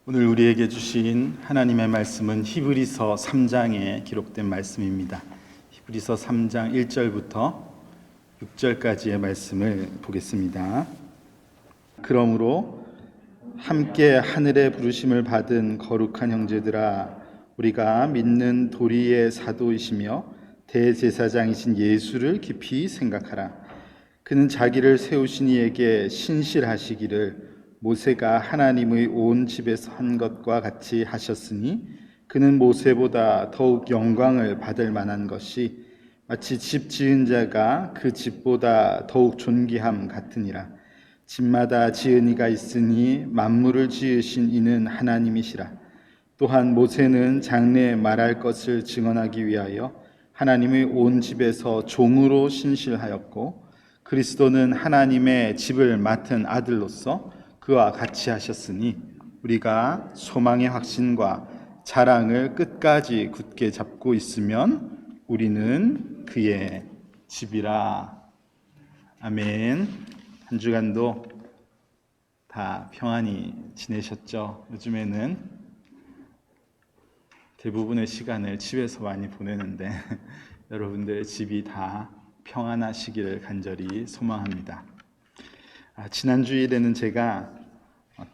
오늘 우리에게 주신 하나님의 말씀은 히브리서 3장에 기록된 말씀입니다. 히브리서 3장 1절부터 6절까지의 말씀을 보겠습니다. 그러므로 함께 하늘의 부르심을 받은 거룩한 형제들아, 우리가 믿는 도리의 사도이시며 대제사장이신 예수를 깊이 생각하라. 그는 자기를 세우신 이에게 신실하시기를 모세가 하나님의 온 집에서 한 것과 같이 하셨으니 그는 모세보다 더욱 영광을 받을 만한 것이 마치 집 지은 자가 그 집보다 더욱 존귀함 같으니라. 집마다 지은 이가 있으니 만물을 지으신 이는 하나님이시라. 또한 모세는 장래에 말할 것을 증언하기 위하여 하나님의 온 집에서 종으로 신실하였고, 그리스도는 하나님의 집을 맡은 아들로서 그와 같이 하셨으니 우리가 소망의 확신과 자랑을 끝까지 굳게 잡고 있으면 우리는 그의 집이라. 아멘. 한 주간도 다 평안히 지내셨죠? 요즘에는 대부분의 시간을 집에서 많이 보내는데 여러분들의 집이 다 평안하시기를 간절히 소망합니다. 지난 주일에는 제가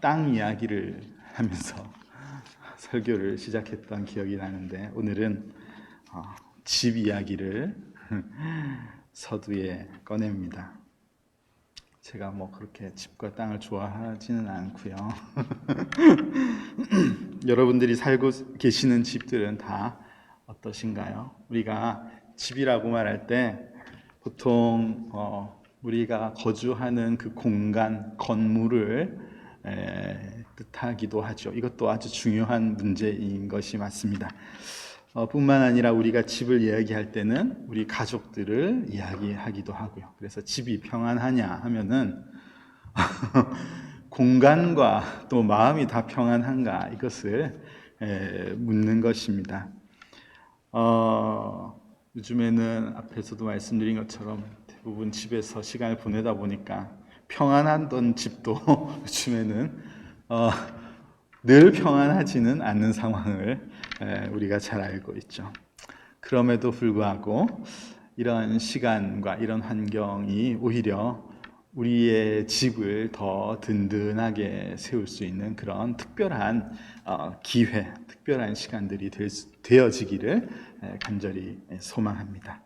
땅 이야기를 하면서 설교를 시작했던 기억이 나는데, 오늘은 집 이야기를 서두에 꺼냅니다. 제가 그렇게 집과 땅을 좋아하지는 않고요. 여러분들이 살고 계시는 집들은 다 어떠신가요? 우리가 집이라고 말할 때 보통 우리가 거주하는 그 공간, 건물을 뜻하기도 하죠. 이것도 아주 중요한 문제인 것이 맞습니다. 뿐만 아니라 우리가 집을 이야기할 때는 우리 가족들을 이야기하기도 하고요. 그래서 집이 평안하냐 하면은 공간과 또 마음이 다 평안한가, 이것을 묻는 것입니다. 요즘에는 앞에서도 말씀드린 것처럼 대부분 집에서 시간을 보내다 보니까 평안하던 집도 요즘에는 늘 평안하지는 않는 상황을 우리가 잘 알고 있죠. 그럼에도 불구하고 이런 시간과 이런 환경이 오히려 우리의 집을 더 든든하게 세울 수 있는 그런 특별한 기회, 특별한 시간들이 되어지기를 간절히 소망합니다.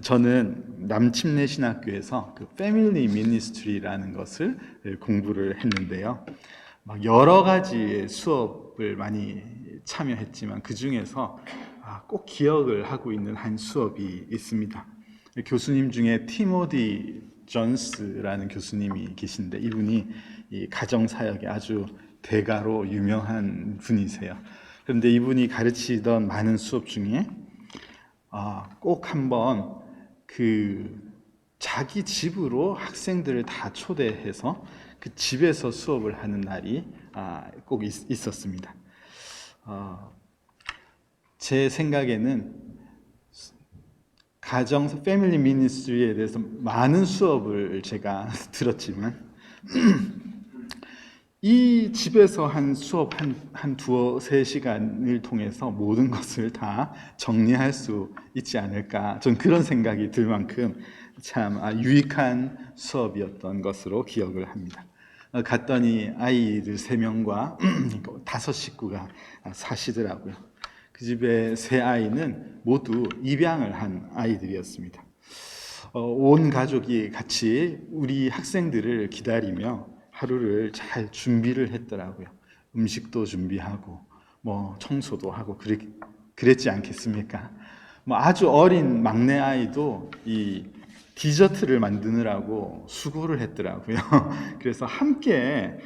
저는 남침내 신학교에서 그 패밀리 미니스트리라는 것을 공부를 했는데요. 여러 가지 수업을 많이 참여했지만 그 중에서 꼭 기억을 하고 있는 한 수업이 있습니다. 교수님 중에 티모디 존스라는 교수님이 계신데, 이분이 이 가정사역에 아주 대가로 유명한 분이세요. 그런데 이분이 가르치던 많은 수업 중에 꼭 한번 자기 집으로 학생들을 다 초대해서 그 집에서 수업을 하는 날이 꼭 있었습니다. 제 생각에는 가정 패밀리 미니스트리에 대해서 많은 수업을 제가 들었지만 이 집에서 한 수업 한 두세 시간을 통해서 모든 것을 다 정리할 수 있지 않을까, 전 그런 생각이 들 만큼 참 유익한 수업이었던 것으로 기억을 합니다. 갔더니 아이들 3명과 5 식구가 사시더라고요. 그 집의 3아이는 모두 입양을 한 아이들이었습니다. 온 가족이 같이 우리 학생들을 기다리며 하루를 잘 준비를 했더라고요. 음식도 준비하고 청소도 하고 그랬지 않겠습니까? 아주 어린 막내 아이도 이 디저트를 만드느라고 수고를 했더라고요. 그래서 함께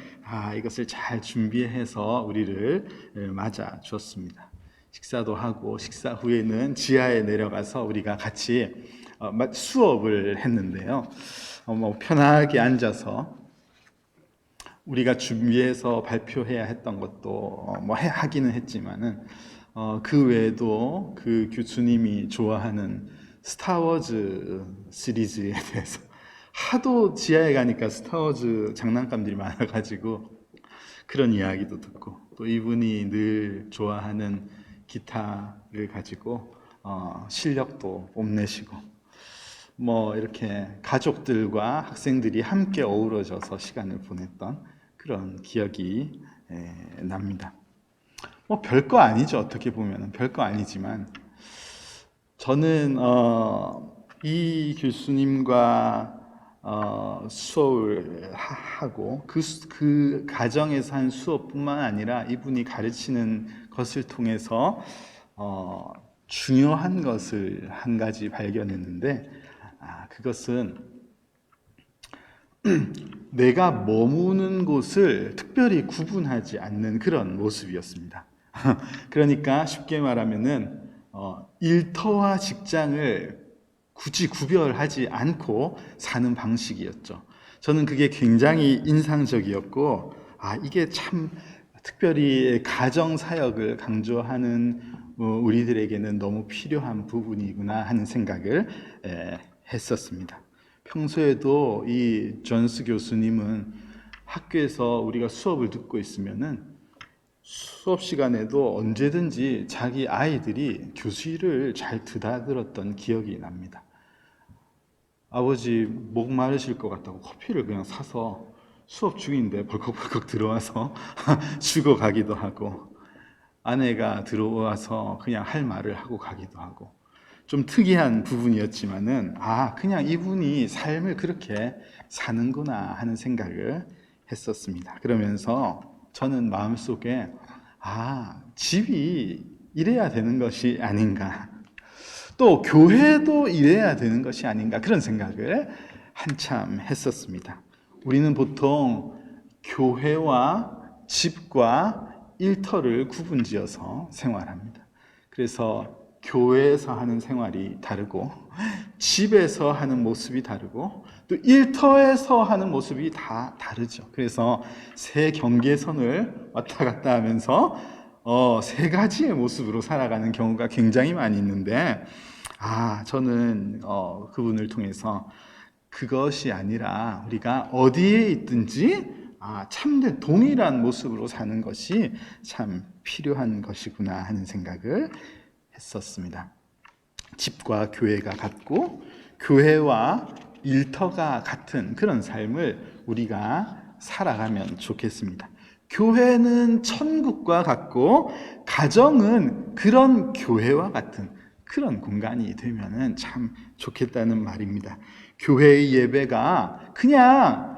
이것을 잘 준비해서 우리를 맞아 주었습니다. 식사도 하고, 식사 후에는 지하에 내려가서 우리가 같이 수업을 했는데요. 편하게 앉아서 우리가 준비해서 발표해야 했던 것도 하기는 했지만은 그 외에도 그 교수님이 좋아하는 스타워즈 시리즈에 대해서 하도 지하에 가니까 스타워즈 장난감들이 많아가지고 그런 이야기도 듣고, 또 이분이 늘 좋아하는 기타를 가지고 실력도 뽐내시고, 뭐 이렇게 가족들과 학생들이 함께 어우러져서 시간을 보냈던 그런 기억이 납니다. 뭐 별거 아니죠. 어떻게 보면 별거 아니지만, 저는 이 교수님과 수업을 하고 그 과정에서 한 수업뿐만 아니라 이분이 가르치는 것을 통해서 중요한 것을 한 가지 발견했는데, 그것은 내가 머무는 곳을 특별히 구분하지 않는 그런 모습이었습니다. 그러니까 쉽게 말하면은 일터와 직장을 굳이 구별하지 않고 사는 방식이었죠. 저는 그게 굉장히 인상적이었고, 이게 참 특별히 가정 사역을 강조하는 우리들에게는 너무 필요한 부분이구나 하는 생각을 했었습니다. 평소에도 이 존스 교수님은 학교에서 우리가 수업을 듣고 있으면은 수업 시간에도 언제든지 자기 아이들이 교실을 잘 드나들었던 기억이 납니다. 아버지 목 마르실 것 같다고 커피를 그냥 사서 수업 중인데 벌컥벌컥 들어와서 주고 가기도 하고, 아내가 들어와서 그냥 할 말을 하고 가기도 하고, 좀 특이한 부분이었지만은 그냥 이분이 삶을 그렇게 사는구나 하는 생각을 했었습니다. 그러면서 저는 마음속에 집이 이래야 되는 것이 아닌가, 또 교회도 이래야 되는 것이 아닌가, 그런 생각을 한참 했었습니다. 우리는 보통 교회와 집과 일터를 구분지어서 생활합니다. 그래서 교회에서 하는 생활이 다르고, 집에서 하는 모습이 다르고, 또 일터에서 하는 모습이 다 다르죠. 그래서 세 경계선을 왔다 갔다 하면서 세 가지의 모습으로 살아가는 경우가 굉장히 많이 있는데, 저는 그분을 통해서 그것이 아니라 우리가 어디에 있든지 참된 동일한 모습으로 사는 것이 참 필요한 것이구나 하는 생각을 했었습니다. 집과 교회가 같고 교회와 일터가 같은 그런 삶을 우리가 살아가면 좋겠습니다. 교회는 천국과 같고 가정은 그런 교회와 같은 그런 공간이 되면은 참 좋겠다는 말입니다. 교회의 예배가 그냥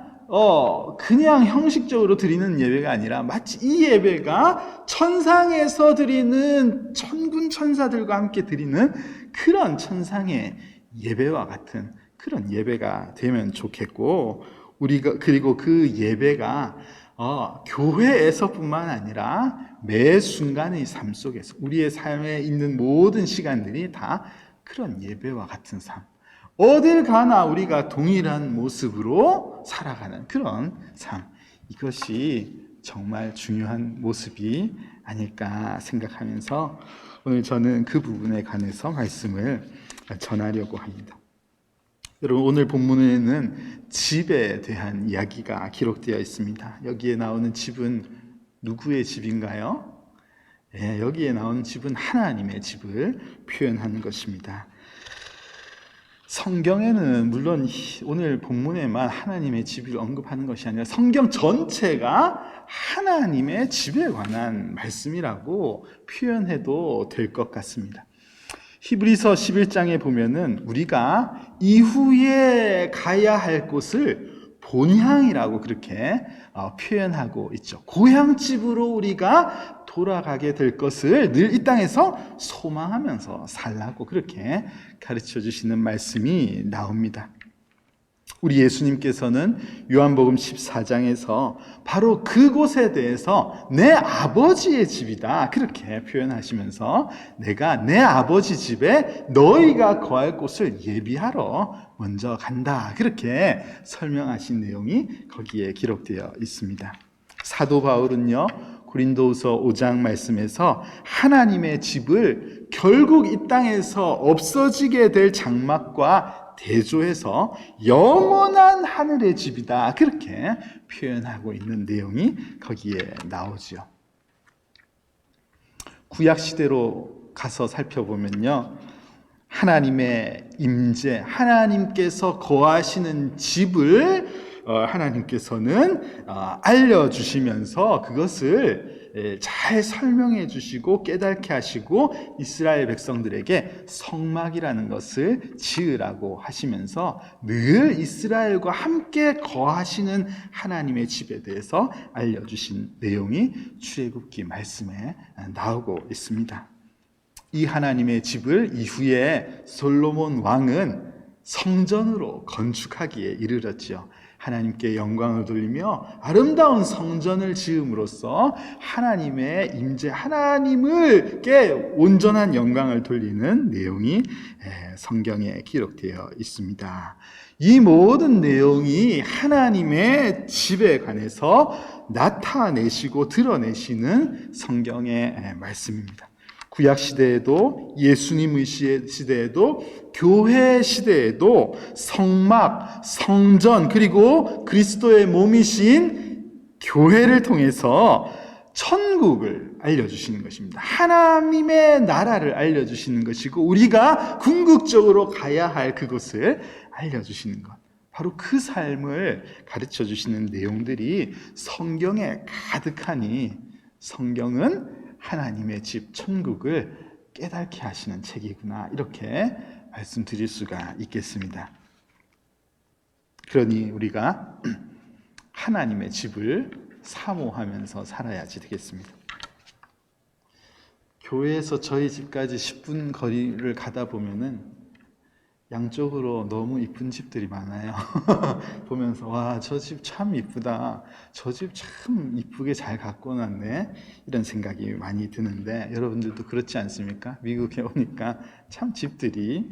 형식적으로 드리는 예배가 아니라 마치 이 예배가 천상에서 드리는 천군 천사들과 함께 드리는 그런 천상의 예배와 같은 그런 예배가 되면 좋겠고, 우리가 그리고 그 예배가 교회에서뿐만 아니라 매 순간의 삶 속에서 우리의 삶에 있는 모든 시간들이 다 그런 예배와 같은 삶, 어딜 가나 우리가 동일한 모습으로 살아가는 그런 삶, 이것이 정말 중요한 모습이 아닐까 생각하면서 오늘 저는 그 부분에 관해서 말씀을 전하려고 합니다. 여러분, 오늘 본문에는 집에 대한 이야기가 기록되어 있습니다. 여기에 나오는 집은 누구의 집인가요? 여기에 나오는 집은 하나님의 집을 표현하는 것입니다. 성경에는 물론 오늘 본문에만 하나님의 집을 언급하는 것이 아니라 성경 전체가 하나님의 집에 관한 말씀이라고 표현해도 될 것 같습니다. 히브리서 11장에 보면은 우리가 이후에 가야 할 곳을 본향이라고 그렇게 표현하고 있죠. 고향집으로 우리가 돌아가게 될 것을 늘 이 땅에서 소망하면서 살라고 그렇게 가르쳐 주시는 말씀이 나옵니다. 우리 예수님께서는 요한복음 14장에서 바로 그곳에 대해서 내 아버지의 집이다 그렇게 표현하시면서 내가 내 아버지 집에 너희가 거할 곳을 예비하러 먼저 간다 그렇게 설명하신 내용이 거기에 기록되어 있습니다. 사도 바울은요, 고린도후서 5장 말씀에서 하나님의 집을 결국 이 땅에서 없어지게 될 장막과 대조해서 영원한 하늘의 집이다, 그렇게 표현하고 있는 내용이 거기에 나오죠. 구약 시대로 가서 살펴보면요, 하나님의 임재, 하나님께서 거하시는 집을 하나님께서는 알려주시면서 그것을 잘 설명해 주시고 깨닫게 하시고 이스라엘 백성들에게 성막이라는 것을 지으라고 하시면서 늘 이스라엘과 함께 거하시는 하나님의 집에 대해서 알려주신 내용이 출애굽기 말씀에 나오고 있습니다. 이 하나님의 집을 이후에 솔로몬 왕은 성전으로 건축하기에 이르렀지요. 하나님께 영광을 돌리며 아름다운 성전을 지음으로써 하나님의 임재, 하나님께 온전한 영광을 돌리는 내용이 성경에 기록되어 있습니다. 이 모든 내용이 하나님의 집에 관해서 나타내시고 드러내시는 성경의 말씀입니다. 구약 시대에도, 예수님의 시대에도, 교회 시대에도 성막, 성전, 그리고 그리스도의 몸이신 교회를 통해서 천국을 알려주시는 것입니다. 하나님의 나라를 알려주시는 것이고 우리가 궁극적으로 가야 할 그곳을 알려주시는 것, 바로 그 삶을 가르쳐 주시는 내용들이 성경에 가득하니 성경은 하나님의 집 천국을 깨닫게 하시는 책이구나, 이렇게 말씀드릴 수가 있겠습니다. 그러니 우리가 하나님의 집을 사모하면서 살아야지 되겠습니다. 교회에서 저희 집까지 10분 거리를 가다 보면은 양쪽으로 너무 이쁜 집들이 많아요. 보면서 와, 저 집 참 이쁘다, 저 집 참 이쁘게 잘 갖고 놨네, 이런 생각이 많이 드는데 여러분들도 그렇지 않습니까? 미국에 오니까 참 집들이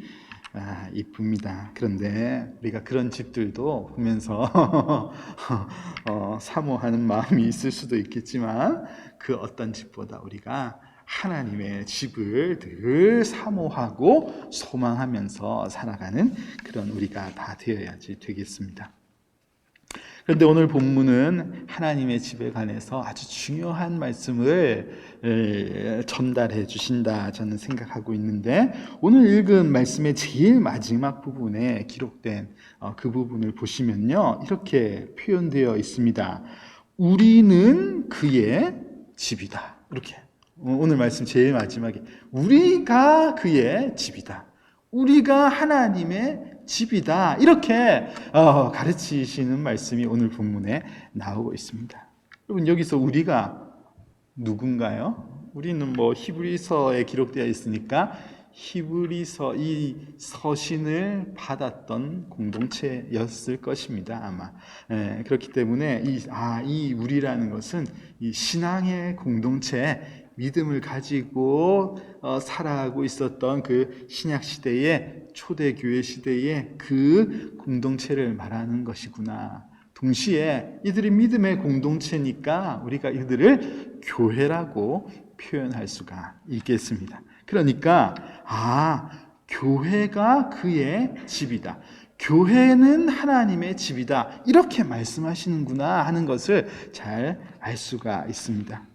이쁩니다. 그런데 우리가 그런 집들도 보면서 사모하는 마음이 있을 수도 있겠지만 그 어떤 집보다 우리가 하나님의 집을 늘 사모하고 소망하면서 살아가는 그런 우리가 다 되어야지 되겠습니다. 그런데 오늘 본문은 하나님의 집에 관해서 아주 중요한 말씀을 전달해 주신다, 저는 생각하고 있는데, 오늘 읽은 말씀의 제일 마지막 부분에 기록된 그 부분을 보시면요, 이렇게 표현되어 있습니다. 우리는 그의 집이다, 이렇게. 오늘 말씀 제일 마지막에 우리가 그의 집이다, 우리가 하나님의 집이다, 이렇게 가르치시는 말씀이 오늘 본문에 나오고 있습니다. 여러분, 여기서 우리가 누군가요? 우리는 히브리서에 기록되어 있으니까 히브리서 이 서신을 받았던 공동체였을 것입니다, 아마. 그렇기 때문에 이 우리라는 것은 이 신앙의 공동체, 믿음을 가지고 살아가고 있었던 그 신약 시대의 초대교회 시대의 그 공동체를 말하는 것이구나. 동시에 이들이 믿음의 공동체니까 우리가 이들을 교회라고 표현할 수가 있겠습니다. 그러니까 교회가 그의 집이다, 교회는 하나님의 집이다, 이렇게 말씀하시는구나 하는 것을 잘 알 수가 있습니다.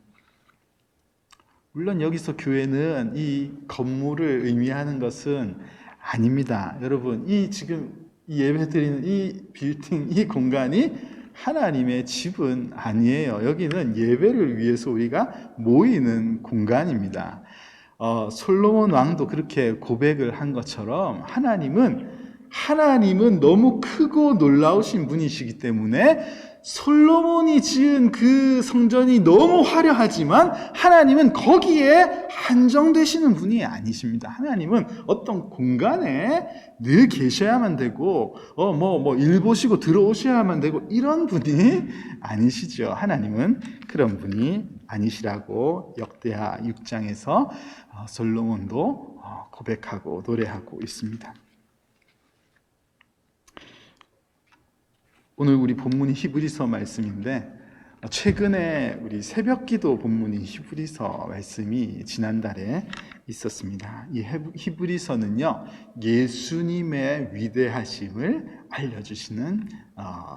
물론 여기서 교회는 이 건물을 의미하는 것은 아닙니다. 여러분, 지금 예배드리는 이 빌딩, 이 공간이 하나님의 집은 아니에요. 여기는 예배를 위해서 우리가 모이는 공간입니다. 솔로몬 왕도 그렇게 고백을 한 것처럼 하나님은 너무 크고 놀라우신 분이시기 때문에 솔로몬이 지은 그 성전이 너무 화려하지만 하나님은 거기에 한정되시는 분이 아니십니다. 하나님은 어떤 공간에 늘 계셔야만 되고 일 보시고 들어오셔야만 되고 이런 분이 아니시죠. 하나님은 그런 분이 아니시라고 역대하 6장에서 솔로몬도 고백하고 노래하고 있습니다. 오늘 우리 본문이 히브리서 말씀인데, 최근에 우리 새벽기도 본문이 히브리서 말씀이 지난달에 있었습니다. 이 히브리서는요, 예수님의 위대하심을 알려주시는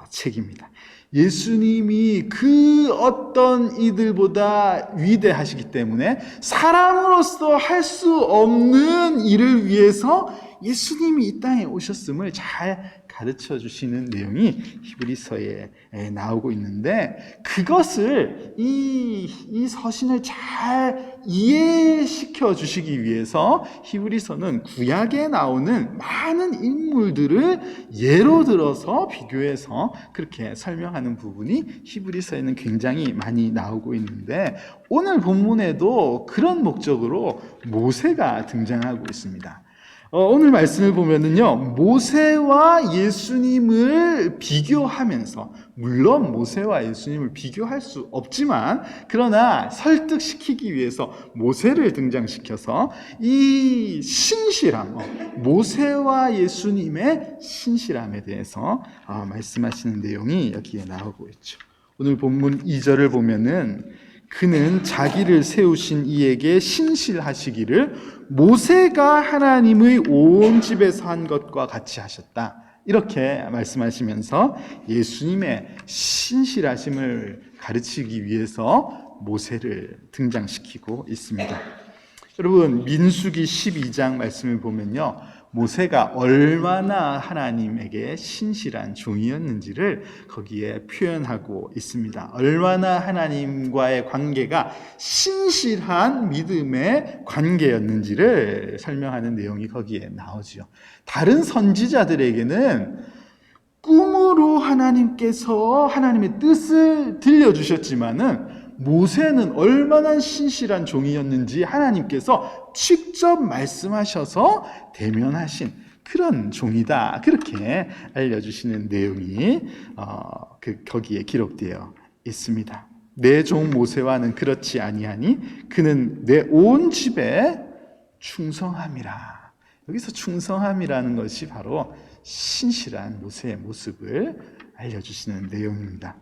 책입니다. 예수님이 그 어떤 이들보다 위대하시기 때문에 사람으로서 할 수 없는 일을 위해서 예수님이 이 땅에 오셨음을 잘 가르쳐 주시는 내용이 히브리서에 나오고 있는데, 그것을 이 서신을 잘 이해시켜 주시기 위해서 히브리서는 구약에 나오는 많은 인물들을 예로 들어서 비교해서 그렇게 설명하는 부분이 히브리서에는 굉장히 많이 나오고 있는데, 오늘 본문에도 그런 목적으로 모세가 등장하고 있습니다. 오늘 말씀을 보면은요, 모세와 예수님을 비교하면서, 물론 모세와 예수님을 비교할 수 없지만, 그러나 설득시키기 위해서 모세를 등장시켜서 이 신실함, 모세와 예수님의 신실함에 대해서 말씀하시는 내용이 여기에 나오고 있죠. 오늘 본문 2절을 보면은 그는 자기를 세우신 이에게 신실하시기를 모세가 하나님의 온 집에서 한 것과 같이 하셨다, 이렇게 말씀하시면서 예수님의 신실하심을 가르치기 위해서 모세를 등장시키고 있습니다. 여러분, 민수기 12장 말씀을 보면요, 모세가 얼마나 하나님에게 신실한 종이었는지를 거기에 표현하고 있습니다. 얼마나 하나님과의 관계가 신실한 믿음의 관계였는지를 설명하는 내용이 거기에 나오죠. 다른 선지자들에게는 꿈으로 하나님께서 하나님의 뜻을 들려주셨지만은, 모세는 얼마나 신실한 종이었는지 하나님께서 직접 말씀하셔서 대면하신 그런 종이다, 그렇게 알려주시는 내용이 거기에 기록되어 있습니다. 내 종 모세와는 그렇지 아니하니 그는 내 온 집에 충성함이라. 여기서 충성함이라는 것이 바로 신실한 모세의 모습을 알려주시는 내용입니다.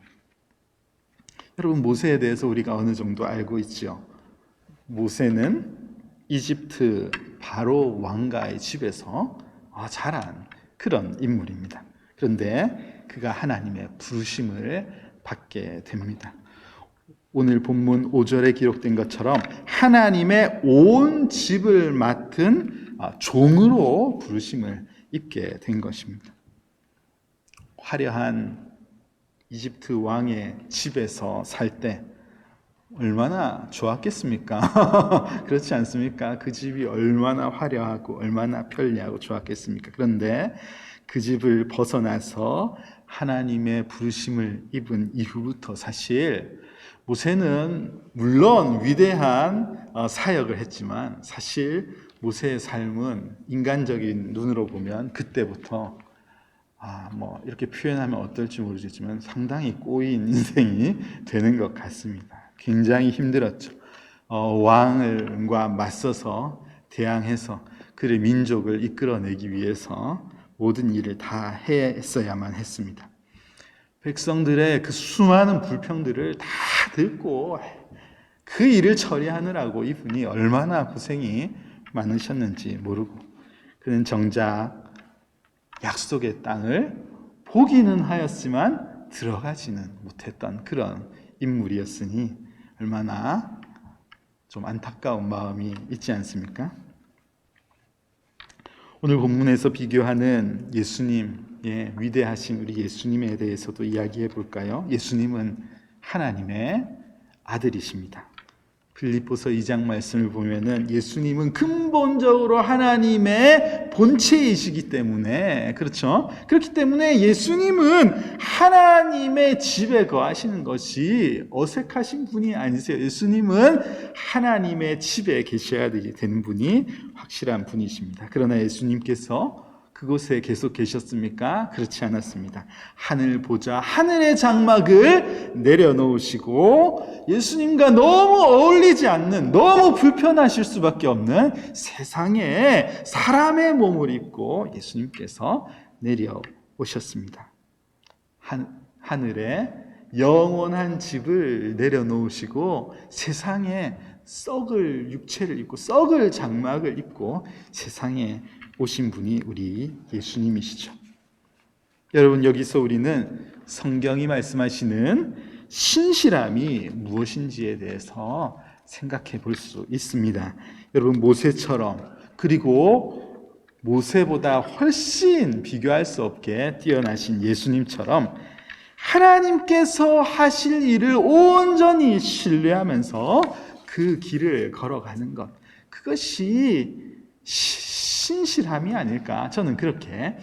여러분, 모세에 대해서 우리가 어느 정도 알고 있죠. 모세는 이집트 바로 왕가의 집에서 자란 그런 인물입니다. 그런데 그가 하나님의 부르심을 받게 됩니다. 오늘 본문 5절에 기록된 것처럼 하나님의 온 집을 맡은 종으로 부르심을 입게 된 것입니다. 화려한 이집트 왕의 집에서 살 때 얼마나 좋았겠습니까? 그렇지 않습니까? 그 집이 얼마나 화려하고 얼마나 편리하고 좋았겠습니까? 그런데 그 집을 벗어나서 하나님의 부르심을 입은 이후부터 사실 모세는 물론 위대한 사역을 했지만, 사실 모세의 삶은 인간적인 눈으로 보면 그때부터 이렇게 표현하면 어떨지 모르겠지만 상당히 꼬인 인생이 되는 것 같습니다. 굉장히 힘들었죠. 왕과 맞서서 대항해서 그의 민족을 이끌어내기 위해서 모든 일을 다 했어야만 했습니다. 백성들의 그 수많은 불평들을 다 듣고 그 일을 처리하느라고 이분이 얼마나 고생이 많으셨는지 모르고, 그는 정작 약속의 땅을 보기는 하였지만 들어가지는 못했던 그런 인물이었으니 얼마나 좀 안타까운 마음이 있지 않습니까? 오늘 본문에서 비교하는 예수님의 위대하신 우리 예수님에 대해서도 이야기해 볼까요? 예수님은 하나님의 아들이십니다. 빌립보서 2장 말씀을 보면은 예수님은 근본적으로 하나님의 본체이시기 때문에, 그렇죠? 그렇기 때문에 예수님은 하나님의 집에 거하시는 것이 어색하신 분이 아니세요. 예수님은 하나님의 집에 계셔야 되는 분이 확실한 분이십니다. 그러나 예수님께서 그곳에 계속 계셨습니까? 그렇지 않았습니다. 하늘 보자 하늘의 장막을 내려놓으시고 예수님과 너무 어울리지 않는, 너무 불편하실 수밖에 없는 세상에 사람의 몸을 입고 예수님께서 내려오셨습니다. 하늘에 영원한 집을 내려놓으시고 세상에 썩을 육체를 입고 썩을 장막을 입고 세상에 오신 분이 우리 예수님이시죠. 여러분, 여기서 우리는 성경이 말씀하시는 신실함이 무엇인지에 대해서 생각해 볼 수 있습니다. 여러분, 모세처럼, 그리고 모세보다 훨씬 비교할 수 없게 뛰어나신 예수님처럼 하나님께서 하실 일을 온전히 신뢰하면서 그 길을 걸어가는 것, 그것이 신실함이 아닐까, 저는 그렇게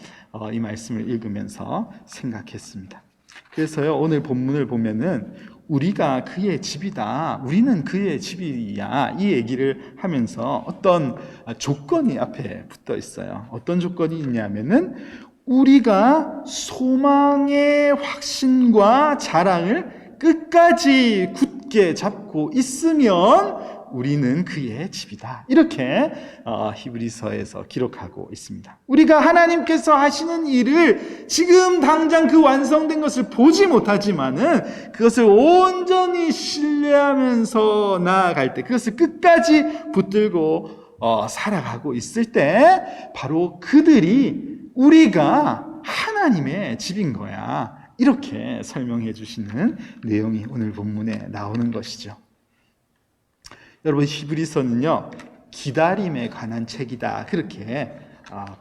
이 말씀을 읽으면서 생각했습니다. 그래서요, 오늘 본문을 보면은 우리가 그의 집이다, 우리는 그의 집이야, 이 얘기를 하면서 어떤 조건이 앞에 붙어 있어요. 어떤 조건이 있냐면은 우리가 소망의 확신과 자랑을 끝까지 굳게 잡고 있으면 우리는 그의 집이다, 이렇게 히브리서에서 기록하고 있습니다. 우리가 하나님께서 하시는 일을 지금 당장 그 완성된 것을 보지 못하지만은 그것을 온전히 신뢰하면서 나아갈 때, 그것을 끝까지 붙들고 살아가고 있을 때, 바로 그들이 우리가 하나님의 집인 거야, 이렇게 설명해 주시는 내용이 오늘 본문에 나오는 것이죠. 여러분, 히브리서는요, 기다림에 관한 책이다, 그렇게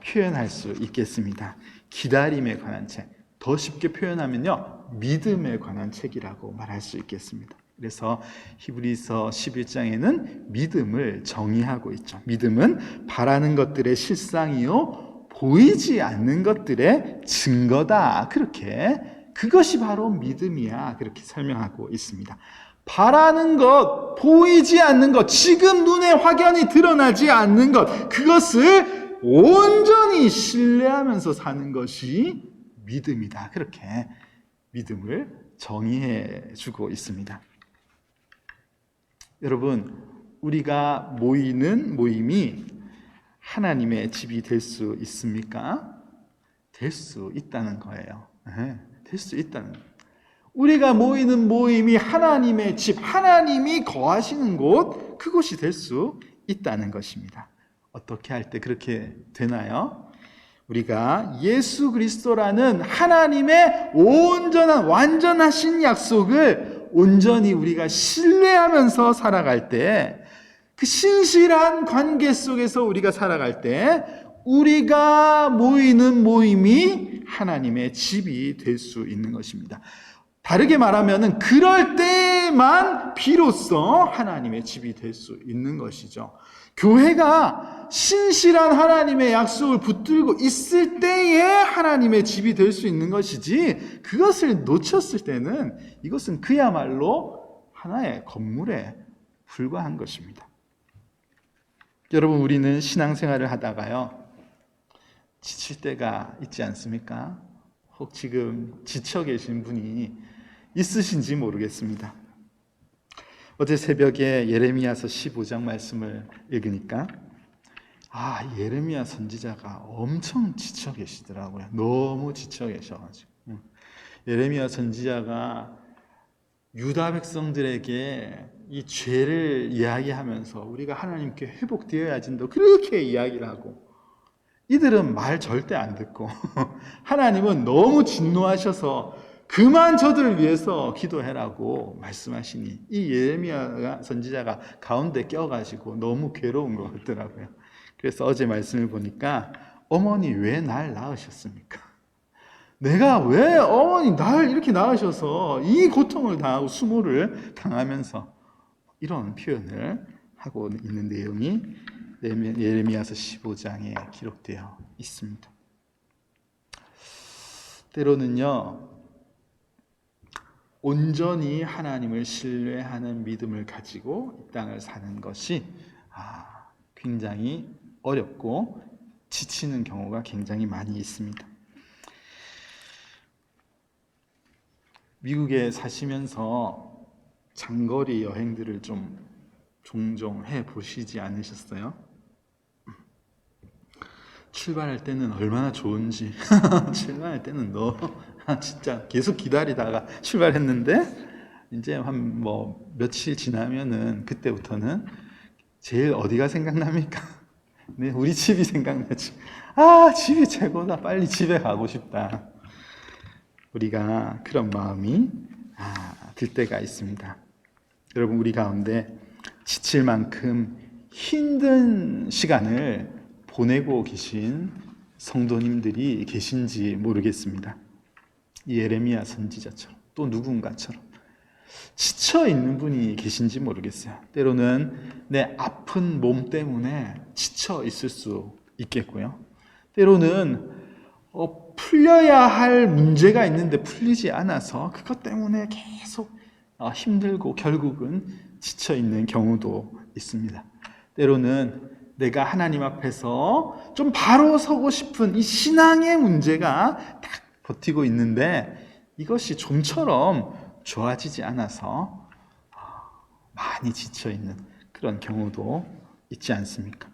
표현할 수 있겠습니다. 기다림에 관한 책, 더 쉽게 표현하면요, 믿음에 관한 책이라고 말할 수 있겠습니다. 그래서 히브리서 11장에는 믿음을 정의하고 있죠. 믿음은 바라는 것들의 실상이요, 보이지 않는 것들의 증거다, 그렇게, 그것이 바로 믿음이야, 그렇게 설명하고 있습니다. 바라는 것, 보이지 않는 것, 지금 눈에 확연히 드러나지 않는 것, 그것을 온전히 신뢰하면서 사는 것이 믿음이다, 그렇게 믿음을 정의해 주고 있습니다. 여러분, 우리가 모이는 모임이 하나님의 집이 될 수 있습니까? 될 수 있다는 거예요. 될 수 있다는 거예요. 우리가 모이는 모임이 하나님의 집, 하나님이 거하시는 곳, 그곳이 될 수 있다는 것입니다. 어떻게 할 때 그렇게 되나요? 우리가 예수 그리스도라는 하나님의 온전한, 완전하신 약속을 온전히 우리가 신뢰하면서 살아갈 때, 그 신실한 관계 속에서 우리가 살아갈 때, 우리가 모이는 모임이 하나님의 집이 될 수 있는 것입니다. 다르게 말하면 그럴 때만 비로소 하나님의 집이 될 수 있는 것이죠. 교회가 신실한 하나님의 약속을 붙들고 있을 때에 하나님의 집이 될 수 있는 것이지, 그것을 놓쳤을 때는 이것은 그야말로 하나의 건물에 불과한 것입니다. 여러분, 우리는 신앙생활을 하다가요, 지칠 때가 있지 않습니까? 혹 지금 지쳐 계신 분이 있으신지 모르겠습니다. 어제 새벽에 예레미야서 15장 말씀을 읽으니까 예레미야 선지자가 엄청 지쳐 계시더라고요. 너무 지쳐 계셔가지고. 예레미야 선지자가 유다 백성들에게 이 죄를 이야기하면서 우리가 하나님께 회복되어야 진다, 그렇게 이야기를 하고, 이들은 말 절대 안 듣고 하나님은 너무 진노하셔서 그만 저들을 위해서 기도해라고 말씀하시니, 이 예레미야 선지자가 가운데 껴가지고 너무 괴로운 것 같더라고요. 그래서 어제 말씀을 보니까, 어머니 왜 날 낳으셨습니까? 내가 왜 어머니 날 이렇게 낳으셔서 이 고통을 당하고 수모를 당하면서, 이런 표현을 하고 있는 내용이 예레미야서 15장에 기록되어 있습니다. 때로는요, 온전히 하나님을 신뢰하는 믿음을 가지고 이 땅을 사는 것이 굉장히 어렵고 지치는 경우가 굉장히 많이 있습니다. 미국에 사시면서 장거리 여행들을 좀 종종 해 보시지 않으셨어요? 출발할 때는 얼마나 좋은지 출발할 때는 진짜 계속 기다리다가 출발했는데 이제 한 뭐 며칠 지나면은 그때부터는 제일 어디가 생각납니까? 네, 우리 집이 생각나지. 아, 집이 최고다. 빨리 집에 가고 싶다. 우리가 그런 마음이 들 때가 있습니다. 여러분, 우리 가운데 지칠 만큼 힘든 시간을 보내고 계신 성도님들이 계신지 모르겠습니다. 이 예레미야 선지자처럼 또 누군가처럼 지쳐 있는 분이 계신지 모르겠어요. 때로는 내 아픈 몸 때문에 지쳐 있을 수 있겠고요. 때로는 풀려야 할 문제가 있는데 풀리지 않아서 그것 때문에 계속 힘들고 결국은 지쳐 있는 경우도 있습니다. 때로는 내가 하나님 앞에서 좀 바로 서고 싶은 이 신앙의 문제가 딱 버티고 있는데 이것이 좀처럼 좋아지지 않아서 많이 지쳐 있는 그런 경우도 있지 않습니까?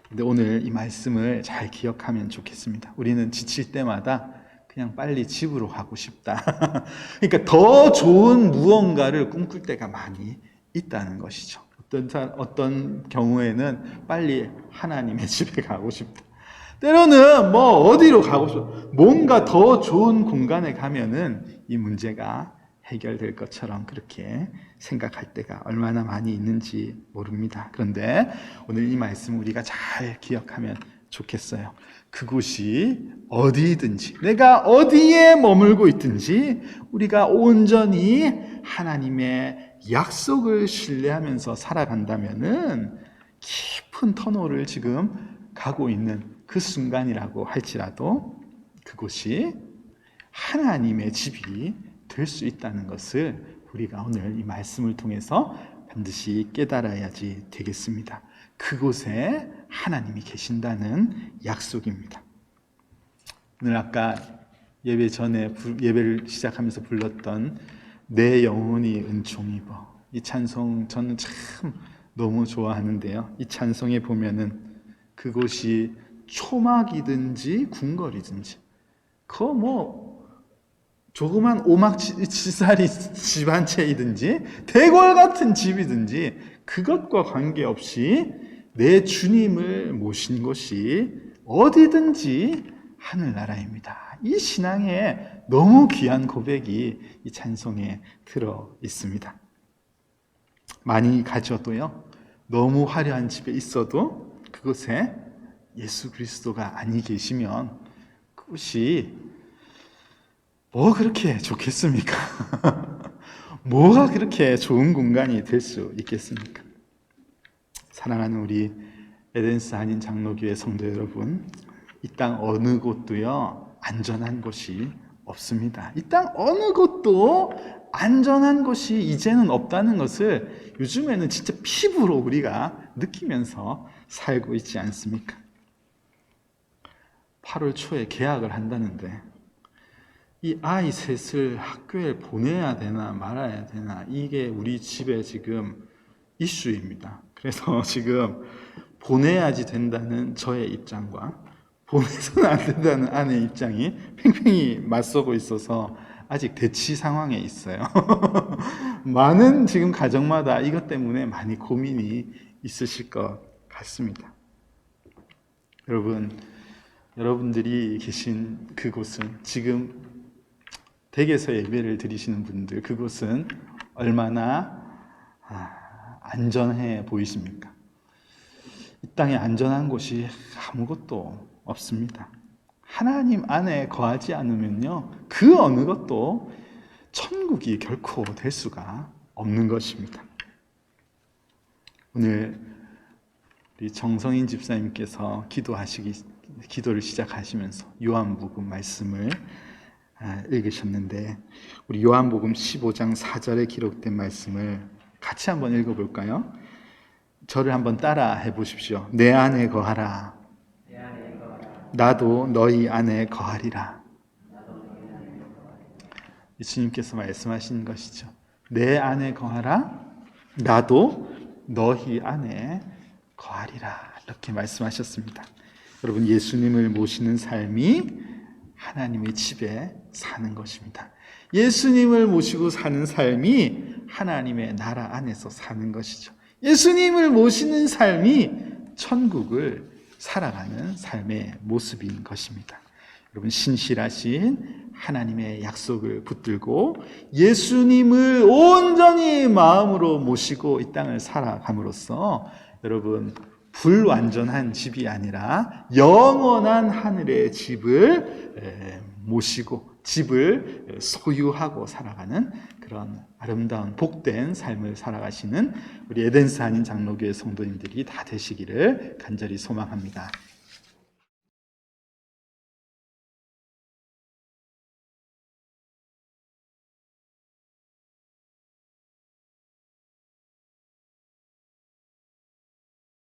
근데 오늘 이 말씀을 잘 기억하면 좋겠습니다. 우리는 지칠 때마다 그냥 빨리 집으로 가고 싶다. 그러니까 더 좋은 무언가를 꿈꿀 때가 많이 있다는 것이죠. 어떤 경우에는 빨리 하나님의 집에 가고 싶다. 때로는 뭐 어디로 가고 싶다. 뭔가 더 좋은 공간에 가면은 이 문제가 해결될 것처럼 그렇게 생각할 때가 얼마나 많이 있는지 모릅니다. 그런데 오늘 이 말씀 우리가 잘 기억하면 좋겠어요. 그곳이 어디든지, 내가 어디에 머물고 있든지 우리가 온전히 하나님의 약속을 신뢰하면서 살아간다면은 깊은 터널을 지금 가고 있는 그 순간이라고 할지라도 그곳이 하나님의 집이 될 수 있다는 것을 우리가 오늘 이 말씀을 통해서 반드시 깨달아야지 되겠습니다. 그곳에 하나님이 계신다는 약속입니다. 오늘 아까 예배 전에 예배를 시작하면서 불렀던 내 영혼이 은총 입어, 이 찬송 저는 참 너무 좋아하는데요. 이 찬송에 보면은 그곳이 초막이든지 궁궐이든지 뭐 조그만 오막지살이 집 한 채이든지 대궐 같은 집이든지 그것과 관계없이 내 주님을 모신 곳이 어디든지 하늘나라입니다. 이 신앙에 너무 귀한 고백이 이 찬송에 들어 있습니다. 많이 가져도요, 너무 화려한 집에 있어도 그곳에 예수 그리스도가 아니 계시면 그것이 뭐 그렇게 좋겠습니까? 뭐가 그렇게 좋은 공간이 될 수 있겠습니까? 사랑하는 우리 에덴스 한인 장로교회 성도 여러분, 이 땅 어느 곳도요 안전한 곳이 없습니다. 이 땅 어느 곳도 안전한 곳이 이제는 없다는 것을 요즘에는 진짜 피부로 우리가 느끼면서 살고 있지 않습니까? 8월 초에 개학을 한다는데 이 아이 셋을 학교에 보내야 되나 말아야 되나, 이게 우리 집에 지금 이슈입니다. 그래서 지금 보내야지 된다는 저의 입장과 보내서는 안 된다는 아내의 입장이 팽팽히 맞서고 있어서 아직 대치 상황에 있어요. 많은 지금 가정마다 이것 때문에 많이 고민이 있으실 것 같습니다. 여러분들이 계신 그곳은, 지금 댁에서 예배를 드리시는 분들, 그곳은 얼마나 안전해 보이십니까? 이 땅에 안전한 곳이 아무것도 없습니다. 하나님 안에 거하지 않으면요, 그 어느 것도 천국이 결코 될 수가 없는 것입니다. 오늘 우리 정성인 집사님께서 기도를 시작하시면서 요한복음 말씀을 읽으셨는데, 우리 요한복음 15장 4절에 기록된 말씀을 같이 한번 읽어볼까요? 저를 한번 따라 해보십시오. 내 안에 거하라. 나도 너희 안에 거하리라. 예수님께서 말씀하신 것이죠. 내 안에 거하라. 나도 너희 안에 거하리라. 이렇게 말씀하셨습니다. 여러분, 예수님을 모시는 삶이 하나님의 집에 사는 것입니다. 예수님을 모시고 사는 삶이 하나님의 나라 안에서 사는 것이죠. 예수님을 모시는 삶이 천국을 살아가는 삶의 모습인 것입니다. 여러분, 신실하신 하나님의 약속을 붙들고 예수님을 온전히 마음으로 모시고 이 땅을 살아감으로써 여러분, 불완전한 집이 아니라 영원한 하늘의 집을 모시고 집을 소유하고 살아가는 그런 아름다운 복된 삶을 살아가시는 우리 에덴스 한인 장로교회 성도님들이 다 되시기를 간절히 소망합니다.